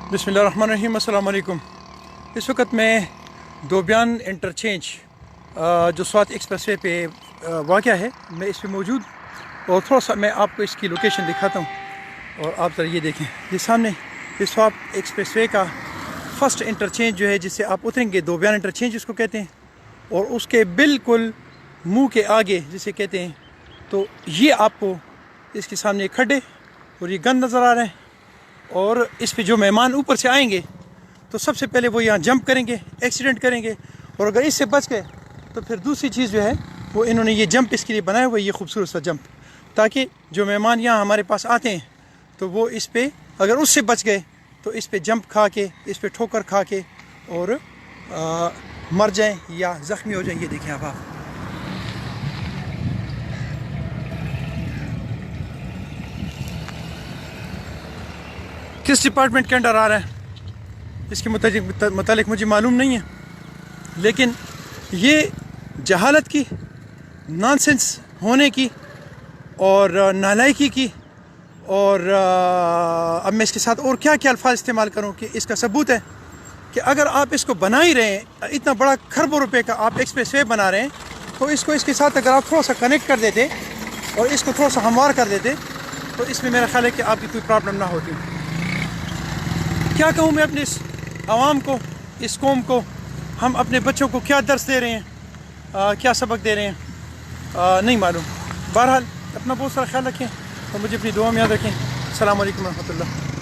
बिस्मिल्लाहिर्रहमानिर्रहीम, अस्सलाम वालेकुम। इस वक्त मैं दोबियान इंटरचेंज जो स्वात एक्सप्रेस वे पे वाक़या है, मैं इस पे मौजूद और थोड़ा सा मैं आपको इसकी लोकेशन दिखाता हूँ। और आप ज़रा ये देखें, ये सामने ये स्वात एक्सप्रेस वे का फ़र्स्ट इंटरचेंज जो है, जिससे आप उतरेंगे, दोबियान इंटरचेंज इसको कहते हैं। और उसके बिल्कुल मुँह के आगे जिसे कहते हैं, तो ये आपको इसके सामने खड्डे और ये गंद नज़र आ रहे हैं। और इस पे जो मेहमान ऊपर से आएंगे तो सबसे पहले वो यहाँ जंप करेंगे, एक्सीडेंट करेंगे। और अगर इससे बच गए तो फिर दूसरी चीज़ जो है वो इन्होंने ये जंप इसके लिए बनाया हुआ है, ये खूबसूरत सा जंप, ताकि जो मेहमान यहाँ हमारे पास आते हैं तो वो इस पे अगर उससे बच गए तो इस पे जंप खा के, इस पे ठोकर खा के और मर जाएं या ज़ख्मी हो जाएं। ये देखें आप किस डिपार्टमेंट के अंडर आ रहा है इसके मुतालिक मुझे मालूम नहीं है, लेकिन ये जहालत की, नॉनसेंस होने की और नालायकी की, और अब मैं इसके साथ और क्या क्या अल्फाज इस्तेमाल करूं कि इसका सबूत है कि अगर आप इसको बना ही रहे हैं, इतना बड़ा खरबों रुपए का आप एक्सप्रेस वे बना रहे हैं, तो इसको इसके साथ अगर आप थोड़ा सा कनेक्ट कर देते और इसको थोड़ा सा हमवार कर देते तो इसमें मेरा ख्याल है कि आपकी कोई प्रॉब्लम ना होती। क्या कहूँ मैं अपने इस आवाम को, इस कौम को, हम अपने बच्चों को क्या दर्स दे रहे हैं, क्या सबक दे रहे हैं, नहीं मालूम। बहरहाल अपना बहुत सारा ख्याल रखें और मुझे अपनी दुआ में याद रखें। अस्सलाम वालेकुम रहमतुल्लाह।